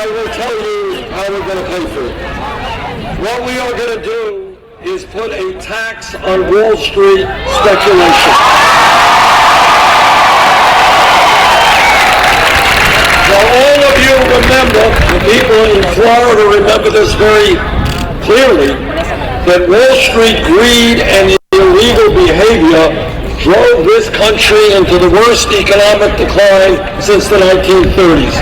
I will tell you how we're going to pay for it. What we are going to do is put a tax on Wall Street speculation. Now, all of you remember, the people in Florida remember this very clearly, that Wall Street greed and illegal behavior drove this country into the worst economic decline since the 1930s.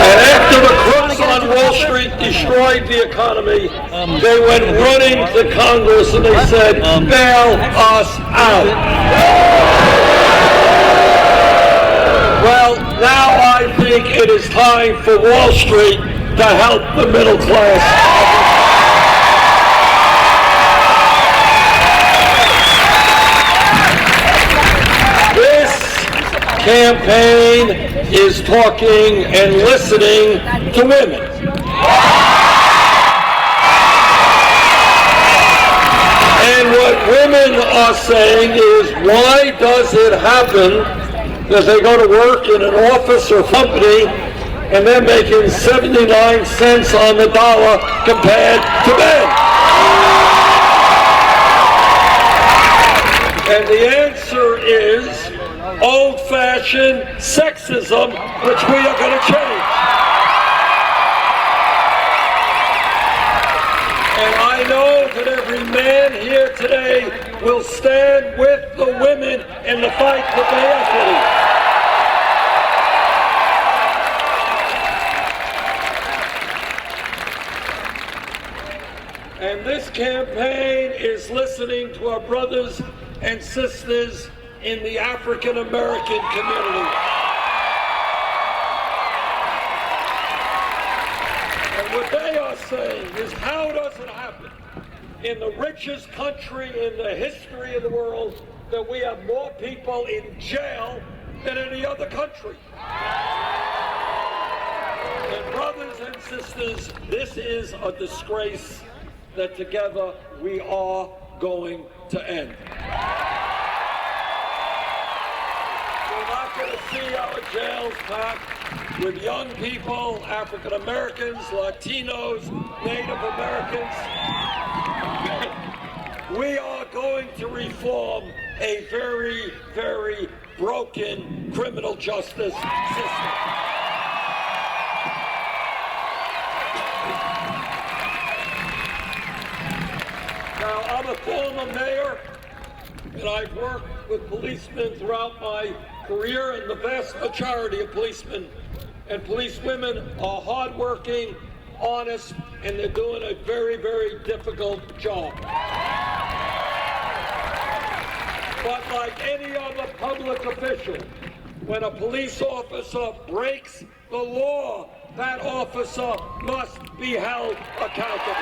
And after the crooks on Wall Street destroyed the economy, they went running to Congress and they said, bail us out. Well, now I think it is time for Wall Street to help the middle class. Campaign is talking and listening to women. And what women are saying is, why does it happen that they go to work in an office or company and they're making 79 cents on the dollar compared to men? And the answer is old-fashioned sexism, which we are going to change. And I know that every man here today will stand with the women in the fight for pay equity. And this campaign is listening to our brothers and sisters in the African American community. And what they are saying is, how does it happen in the richest country in the history of the world that we have more people in jail than any other country? And brothers and sisters, this is a disgrace that together we are going to end. We're not going to see our jails packed with young people, African Americans, Latinos, Native Americans. We are going to reform a very, very broken criminal justice system. Now, I'm a former mayor, and I've worked with policemen throughout my career, and the vast majority of policemen and policewomen are hardworking, honest, and they're doing a very, very difficult job. But like any other public official, when a police officer breaks the law, that officer must be held accountable.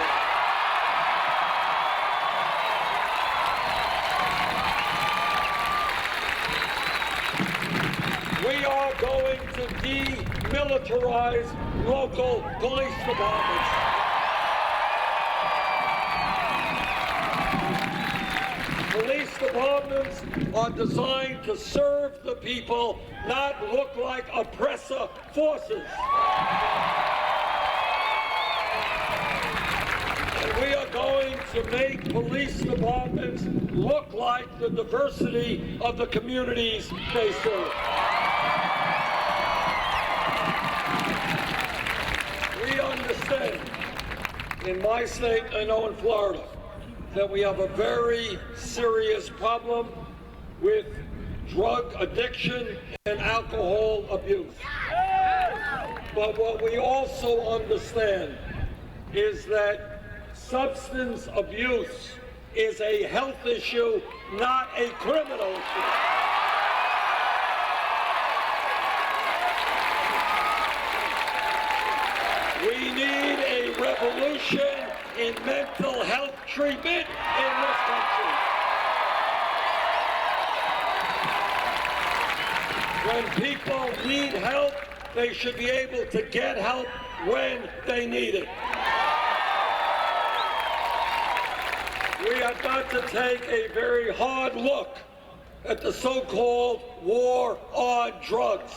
We are going to demilitarize local police departments. Police departments are designed to serve the people, not look like oppressor forces. And we are going to make police departments look like the diversity of the communities they serve. We understand, in my state, I know in Florida, that we have a very serious problem with drug addiction and alcohol abuse. But what we also understand is that substance abuse is a health issue, not a criminal issue. We need a revolution in mental health treatment in this country. When people need help, they should be able to get help when they need it. We have got to take a very hard look at the so-called war on drugs.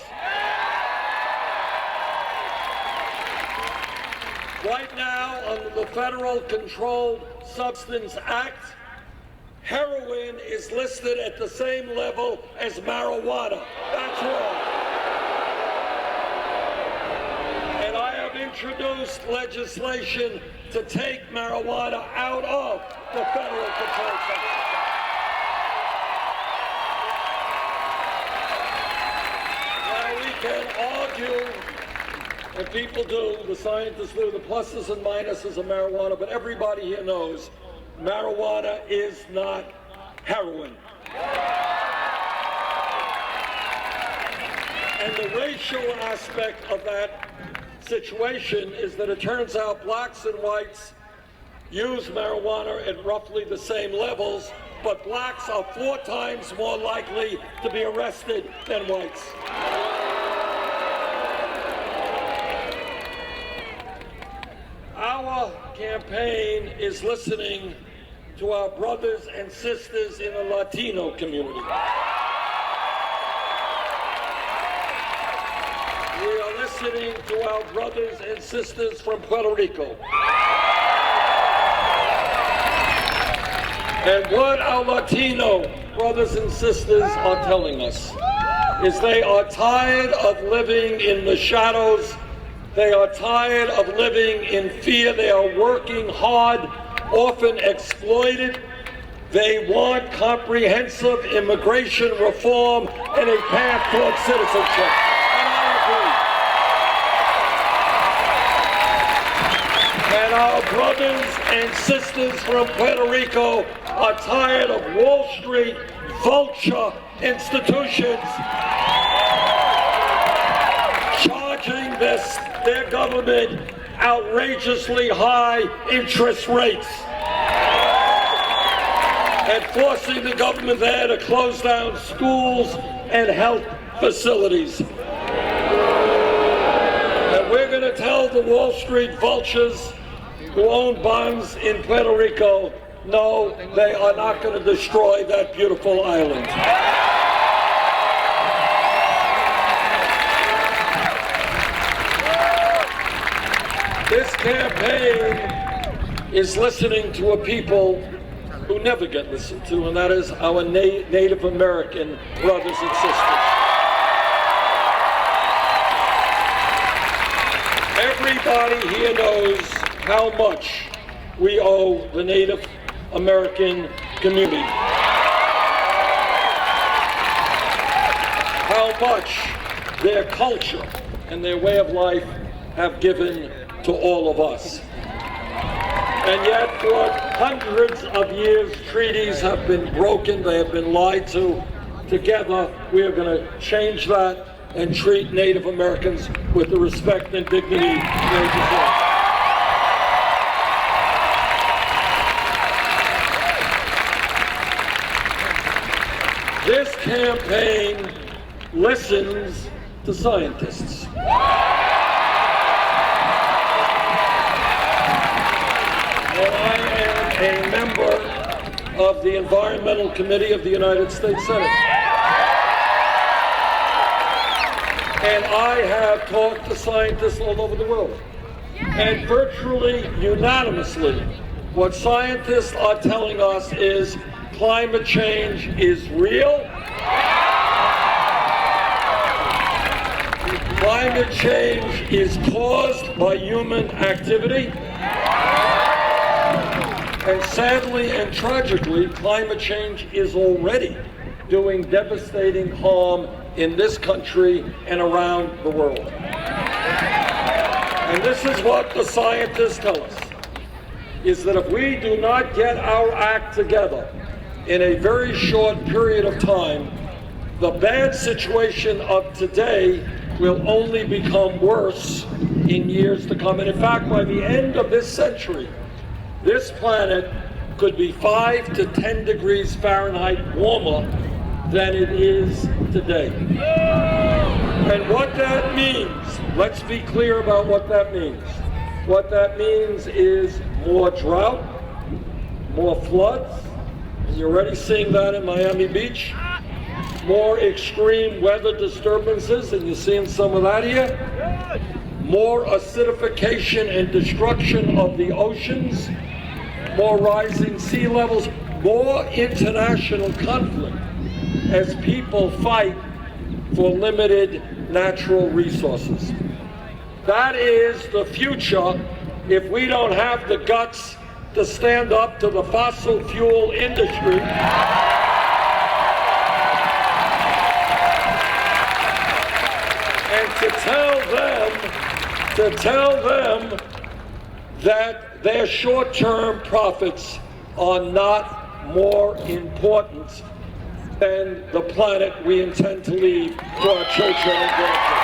Right now, under the Federal Controlled Substance Act, heroin is listed at the same level as marijuana. That's wrong. And I have introduced legislation to take marijuana out of the Federal Controlled Substance Act. Now we can argue, and people do, the scientists do, the pluses and minuses of marijuana, but everybody here knows marijuana is not heroin. And the racial aspect of that situation is that it turns out blacks and whites use marijuana at roughly the same levels, but blacks are 4 times more likely to be arrested than whites. Our campaign is listening to our brothers and sisters in the Latino community. We are listening to our brothers and sisters from Puerto Rico. And what our Latino brothers and sisters are telling us is they are tired of living in the shadows. They are tired of living in fear. They are working hard, often exploited. They want comprehensive immigration reform and a path towards citizenship. And I agree. And our brothers and sisters from Puerto Rico are tired of Wall Street vulture institutions charging their government outrageously high interest rates and forcing the government there to close down schools and health facilities. And we're going to tell the Wall Street vultures who own bonds in Puerto Rico, no, they are not going to destroy that beautiful island. This campaign is listening to a people who never get listened to, and that is our Native American brothers and sisters. Everybody here knows how much we owe the Native American community. How much their culture and their way of life have given to all of us. And yet for hundreds of years, treaties have been broken, they have been lied to. Together, we are going to change that and treat Native Americans with the respect and dignity they deserve. This campaign listens to scientists. And I am a member of the Environmental Committee of the United States Senate. And I have talked to scientists all over the world. And virtually unanimously, what scientists are telling us is climate change is real. Climate change is caused by human activity. And sadly and tragically, climate change is already doing devastating harm in this country and around the world. And this is what the scientists tell us, is that if we do not get our act together in a very short period of time, the bad situation of today will only become worse in years to come. And in fact, by the end of this century, this planet could be 5 to 10 degrees Fahrenheit warmer than it is today. And what that means, let's be clear about what that means. What that means is more drought, more floods, and you're already seeing that in Miami Beach, more extreme weather disturbances, and you're seeing some of that here, more acidification and destruction of the oceans, more rising sea levels, more international conflict as people fight for limited natural resources. That is the future if we don't have the guts to stand up to the fossil fuel industry and to tell them that their short-term profits are not more important than the planet we intend to leave to our children and grandchildren.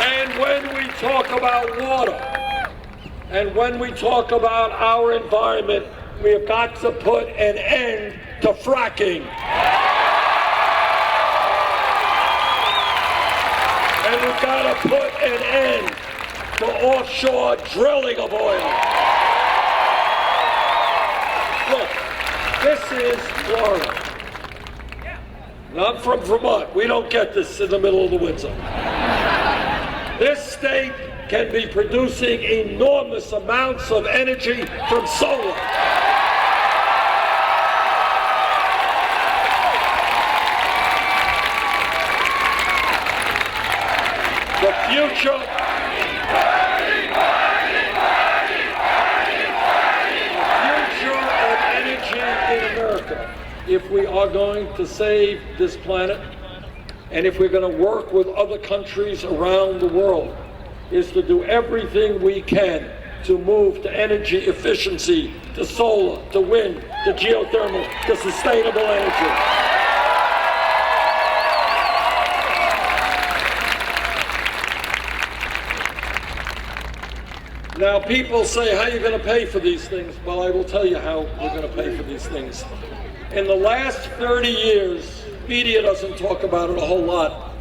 And when we talk about water, and when we talk about our environment, we have got to put an end to fracking. And we've got to put an end to offshore drilling of oil. Look, this is Florida. And I'm from Vermont. We don't get this in the middle of the winter. This state can be producing enormous amounts of energy from solar. The future of energy in America, if we are going to save this planet, and if we're going to work with other countries around the world, is to do everything we can to move to energy efficiency, to solar, to wind, to geothermal, to sustainable energy. Now, people say, how are you going to pay for these things? Well, I will tell you how we're going to pay for these things. In the last 30 years, media doesn't talk about it a whole lot,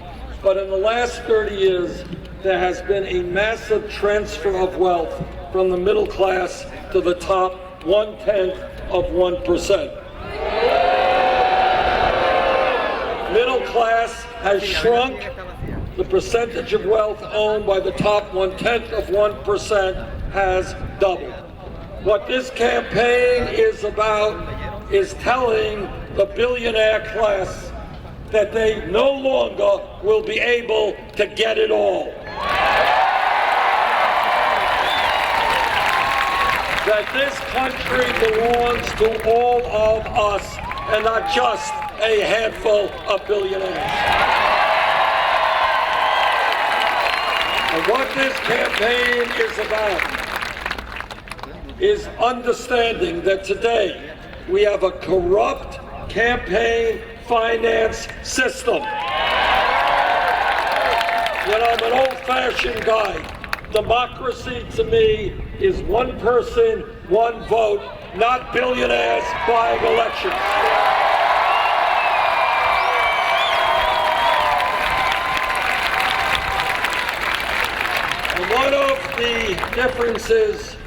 but in the last 30 years, there has been a massive transfer of wealth from the middle class to the top 0.1%. Middle class has shrunk. The percentage of wealth owned by the top 0.1% has doubled. What this campaign is about is telling the billionaire class that they no longer will be able to get it all. That this country belongs to all of us and not just a handful of billionaires. And what this campaign is about is understanding that today we have a corrupt campaign finance system. You know, I'm an old-fashioned guy. Democracy to me is one person, one vote, not billionaires buying elections. And one of the differences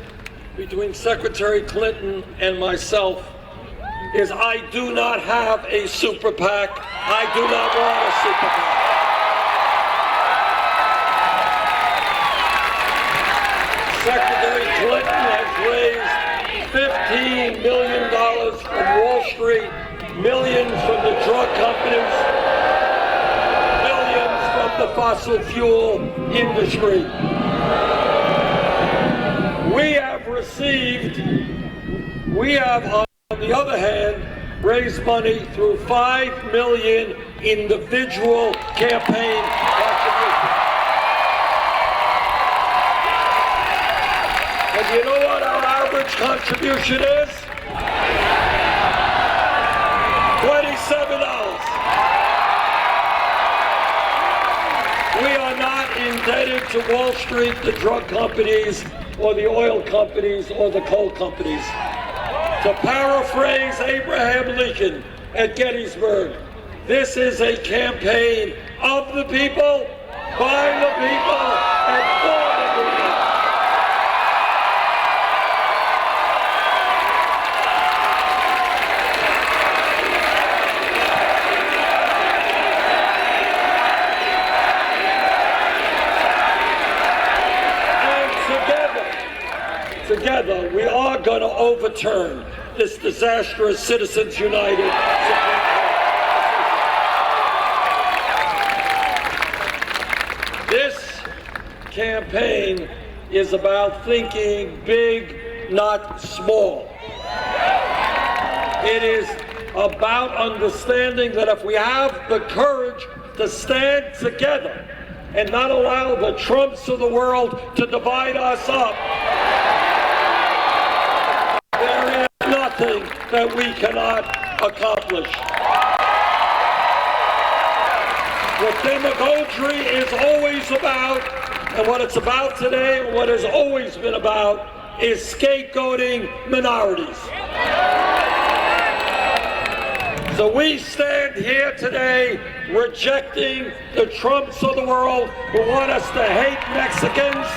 between Secretary Clinton and myself is I do not have a super PAC. I do not want a super PAC. Secretary Clinton has raised $15 million from Wall Street, millions from the drug companies, millions from the fossil fuel industry. We have on the other hand raised money through 5 million individual campaign contributions. And you know what our average contribution is? $27. We are not indebted to Wall Street, the drug companies, or the oil companies, or the coal companies. To paraphrase Abraham Lincoln at Gettysburg, this is a campaign of the people, by the people, and for the people. together, we are going to overturn this disastrous Citizens United Supreme Court. This campaign is about thinking big, not small. It is about understanding that if we have the courage to stand together and not allow the Trumps of the world to divide us up, there is nothing that we cannot accomplish. What demagoguery is always about, and what it's about today, and what has always been about, is scapegoating minorities. So we stand here today rejecting the Trumps of the world who want us to hate Mexicans,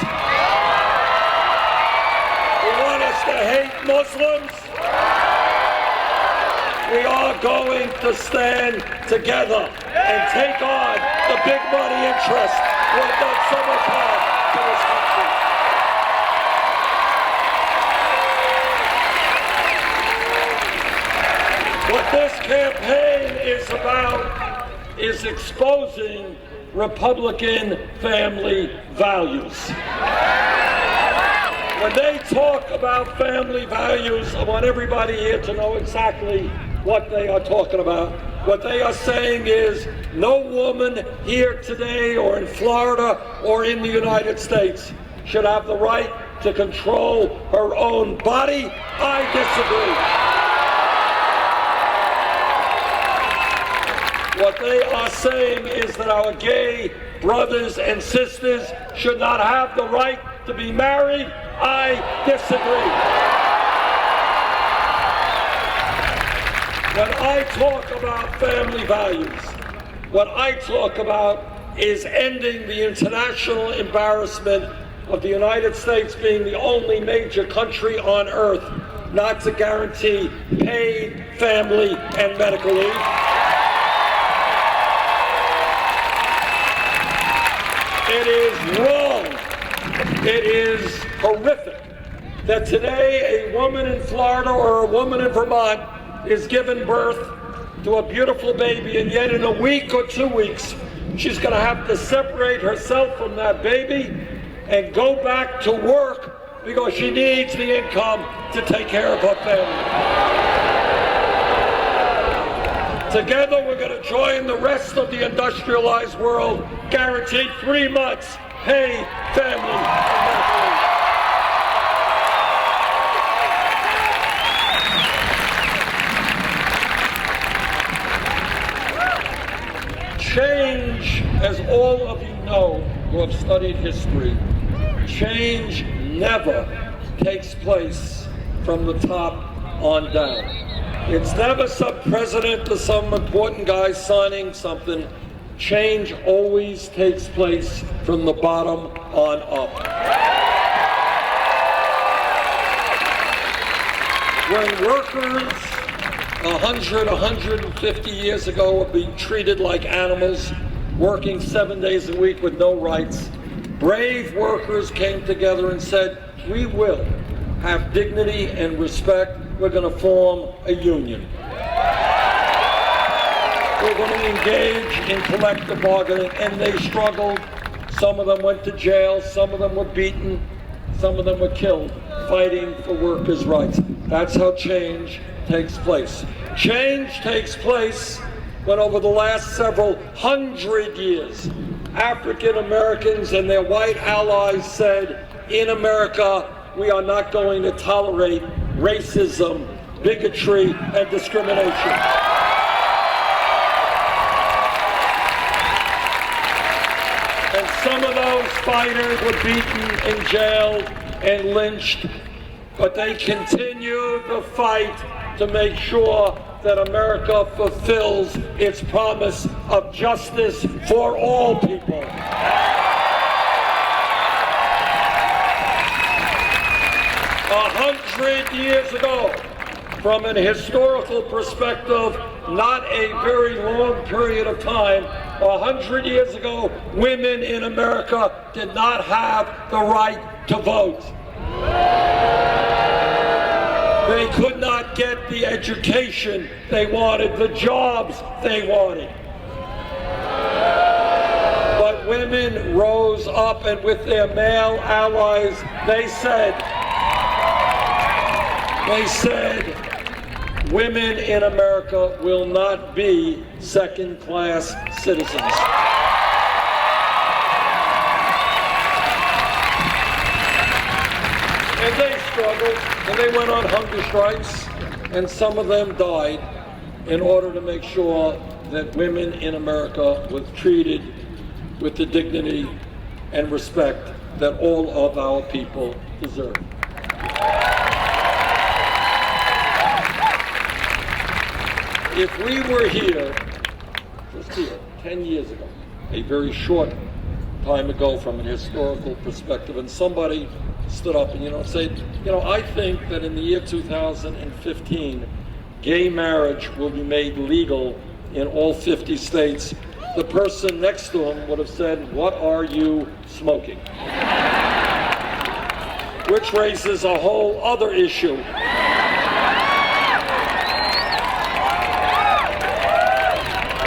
who want us to hate Muslims. We are going to stand together and take on the big money interests who have done so much harm to this country. What this campaign is about is exposing Republican family values. When they talk about family values, I want everybody here to know exactly what they are talking about. What they are saying is no woman here today or in Florida or in the United States should have the right to control her own body. I disagree. What they are saying is that our gay brothers and sisters should not have the right to be married. I disagree. When I talk about family values, what I talk about is ending the international embarrassment of the United States being the only major country on earth not to guarantee paid family and medical leave. It is wrong. It is horrific that today a woman in Florida or a woman in Vermont is given birth to a beautiful baby, and yet in a week or 2 weeks, she's going to have to separate herself from that baby and go back to work because she needs the income to take care of her family. Together, we're going to join the rest of the industrialized world, guaranteed 3 months paid family and medical leave. Change, as all of you know who have studied history, change never takes place from the top on down. It's never some president or some important guy signing something. Change always takes place from the bottom on up. When workers 100, 150 years ago were being treated like animals, working 7 days a week with no rights, brave workers came together and said, we will have dignity and respect. We're going to form a union. We're going to engage in collective bargaining, and they struggled. Some of them went to jail, some of them were beaten, some of them were killed, fighting for workers' rights. That's how change takes place. Change takes place when over the last several hundred years, African Americans and their white allies said, in America, we are not going to tolerate racism, bigotry, and discrimination. And some of those fighters were beaten and jailed and lynched, but they continue the fight to make sure that America fulfills its promise of justice for all people. 100 years ago, from an historical perspective, not a very long period of time, 100 years ago, women in America did not have the right to vote. They could not get the education they wanted, the jobs they wanted. But women rose up, and with their male allies, they said, women in America will not be second-class citizens. And they struggled, and they went on hunger strikes, and some of them died in order to make sure that women in America were treated with the dignity and respect that all of our people deserve. If we were here, just here, 10 years ago, a very short time ago from an historical perspective, and somebody stood up and, said, I think that in the year 2015, gay marriage will be made legal in all 50 states, the person next to him would have said, what are you smoking? Which raises a whole other issue.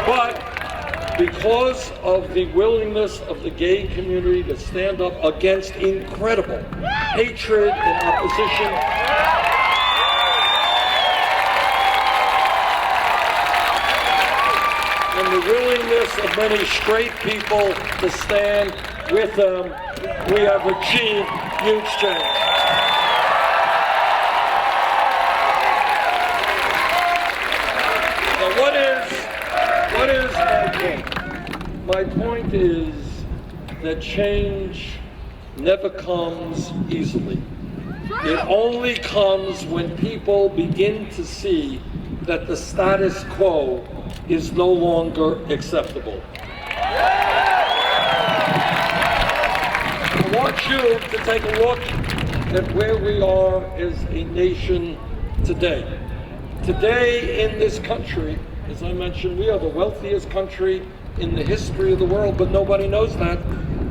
But because of the willingness of the gay community to stand up against incredible hatred and opposition, and the willingness of many straight people to stand with them, we have achieved huge change. Now, what is my point? My point is that change never comes easily. It only comes when people begin to see that the status quo is no longer acceptable. I want you to take a look at where we are as a nation today. Today in this country, as I mentioned, we are the wealthiest country in the history of the world, but nobody knows that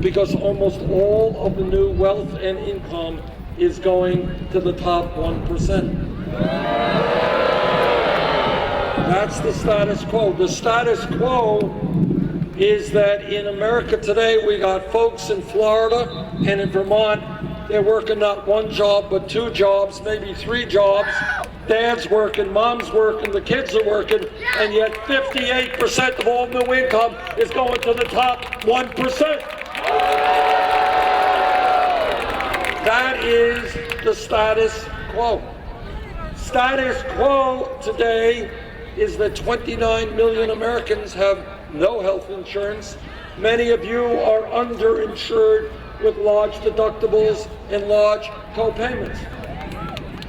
because almost all of the new wealth and income is going to the top 1%. That's the status quo. The status quo is that in America today, we got folks in Florida and in Vermont, they're working not one job, but two jobs, maybe three jobs. Dad's working, mom's working, the kids are working, and yet 58% of all new income is going to the top 1%. That is the status quo. Status quo today is that 29 million Americans have no health insurance. Many of you are underinsured with large deductibles and large co-payments.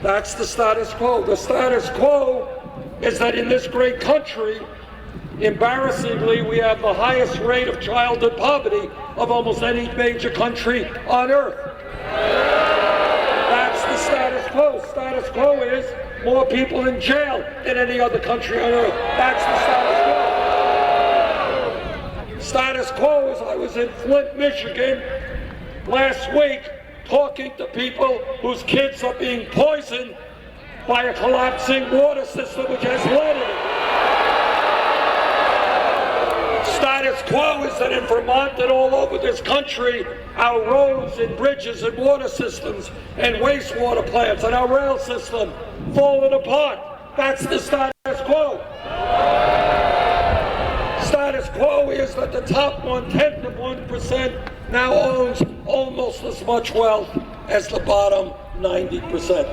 That's the status quo. The status quo is that in this great country, embarrassingly, we have the highest rate of childhood poverty of almost any major country on earth. That's the status quo. Status quo is more people in jail than any other country on earth. That's the status quo. Status quo is I was in Flint, Michigan last week talking to people whose kids are being poisoned by a collapsing water system which has lead in it. Status quo is that in Vermont and all over this country, our roads and bridges and water systems and wastewater plants and our rail system falling apart. That's the status quo. Status quo is that the top 1/10 of 1% now owns almost as much wealth as the bottom 90%.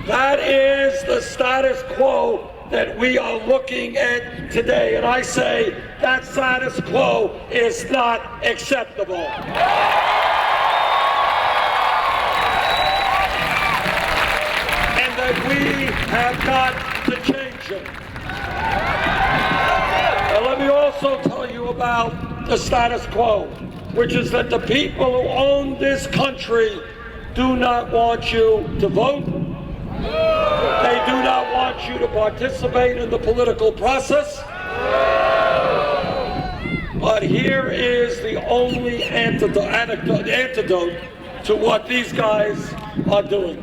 That is the status quo that we are looking at today. And I say that status quo is not acceptable. And that we have got to change it. Now let me also tell you about the status quo, which is that the people who own this country do not want you to vote. They do not want you to participate in the political process. But here is the only antidote to what these guys are doing.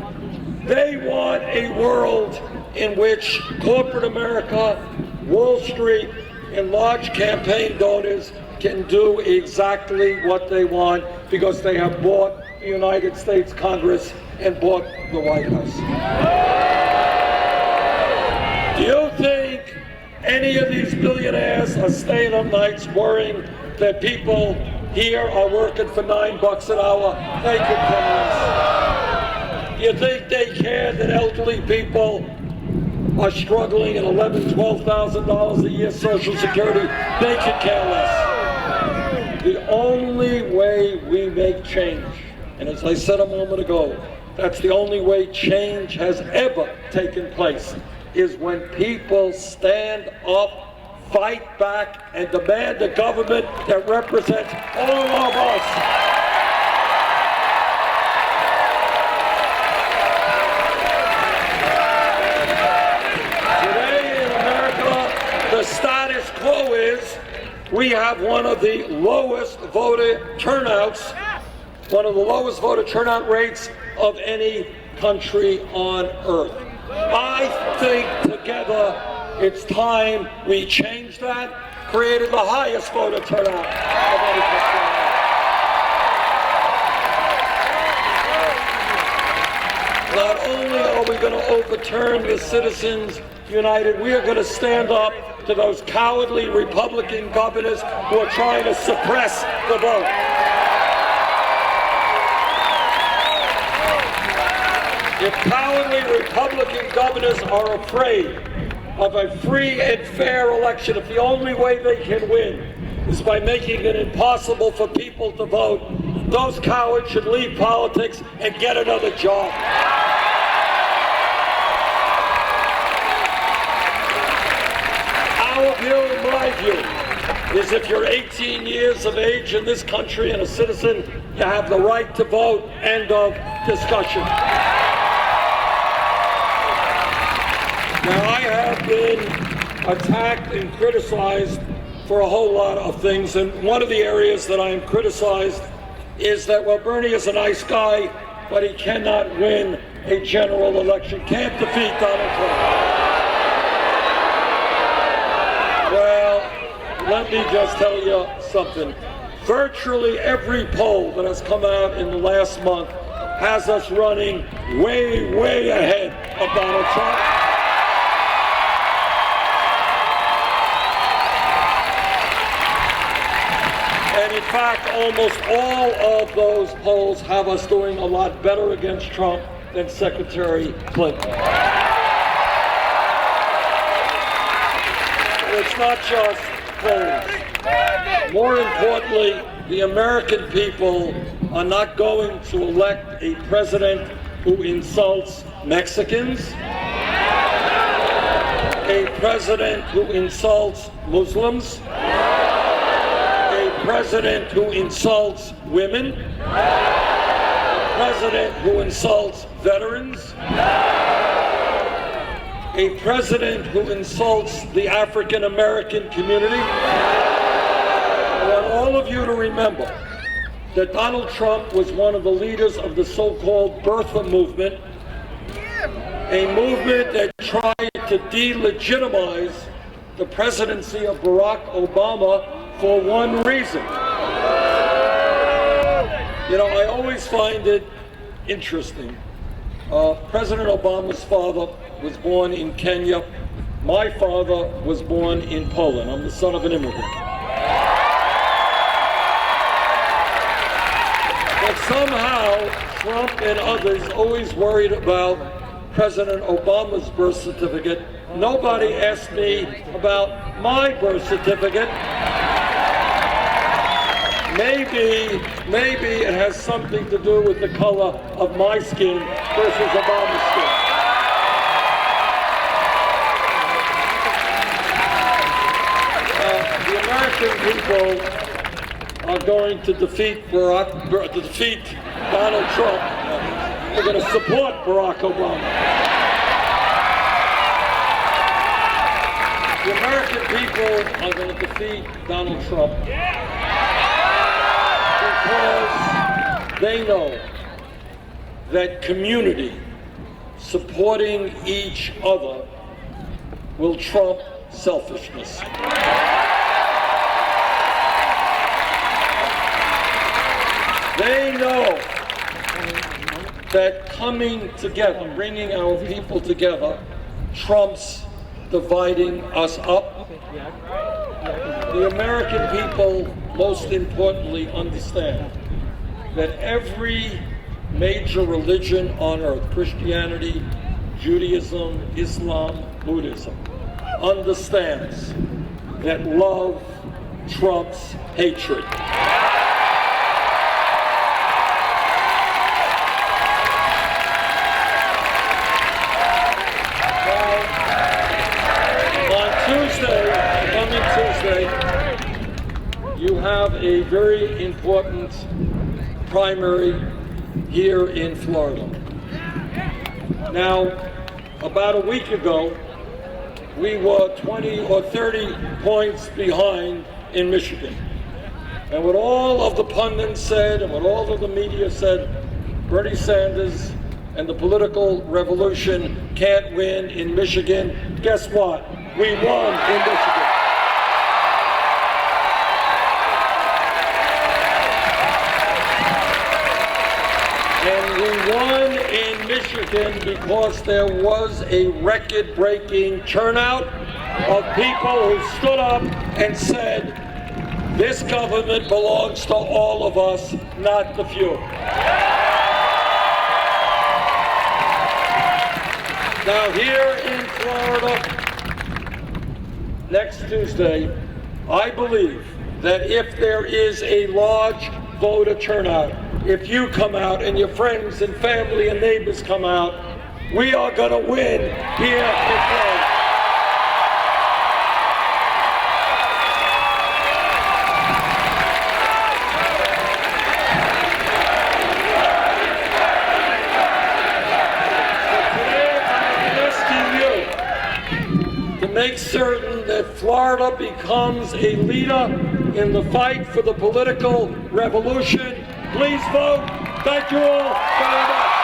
They want a world in which corporate America, Wall Street, and large campaign donors can do exactly what they want because they have bought the United States Congress and bought the White House. Do you think any of these billionaires are staying up nights worrying that people here are working for $9 an hour? They could come less. You think they care that elderly people are struggling at $11,000, $12,000 a year Social Security? They could care less. The only way we make change, and as I said a moment ago, that's the only way change has ever taken place, is when people stand up, fight back, and demand a government that represents all of us. The status quo is we have one of the lowest voter turnouts, one of the lowest voter turnout rates of any country on earth. I think together it's time we change that, created the highest voter turnout of any country on earth. Not only are we going to overturn the Citizens United, we are going to stand up to those cowardly Republican governors who are trying to suppress the vote. If cowardly Republican governors are afraid of a free and fair election, if the only way they can win is by making it impossible for people to vote, those cowards should leave politics and get another job. Our view, my view, is if you're 18 years of age in this country and a citizen, you have the right to vote. End of discussion. Now, I have been attacked and criticized for a whole lot of things, and one of the areas that I am criticized is that, well, Bernie is a nice guy, but he cannot win a general election, can't defeat Donald Trump. Let me just tell you something. Virtually every poll that has come out in the last month has us running way, way ahead of Donald Trump. And in fact, almost all of those polls have us doing a lot better against Trump than Secretary Clinton. It's not just polls. More importantly, the American people are not going to elect a president who insults Mexicans, a president who insults Muslims, a president who insults women, a president who insults veterans, a president who insults the African American community. I want all of you to remember that Donald Trump was one of the leaders of the so-called birther movement, a movement that tried to delegitimize the presidency of Barack Obama for one reason. You know, I always find it interesting. President Obama's father was born in Kenya. My father was born in Poland. I'm the son of an immigrant. But somehow, Trump and others always worried about President Obama's birth certificate. Nobody asked me about my birth certificate. Maybe it has something to do with the color of my skin versus Obama's skin. The American people are going to defeat Donald Trump. They're going to support Barack Obama. The American people are going to defeat Donald Trump because they know that community, supporting each other, will trump selfishness. They know that coming together, bringing our people together, trumps dividing us up. The American people, most importantly, understand that every major religion on earth, Christianity, Judaism, Islam, Buddhism, understands that love trumps hatred. Coming Tuesday, you have a very important primary here in Florida. Now, about a week ago, we were 20 or 30 points behind in Michigan. And what all of the pundits said and what all of the media said, Bernie Sanders and the political revolution can't win in Michigan. Guess what? We won in Michigan. And we won in Michigan because there was a record-breaking turnout of people who stood up and said, this government belongs to all of us, not the few. Now here in Florida, next Tuesday, I believe that if there is a large voter turnout, if you come out and your friends and family and neighbors come out, we are going to win here in Florida. Make certain that Florida becomes a leader in the fight for the political revolution. Please vote. Thank you all very much.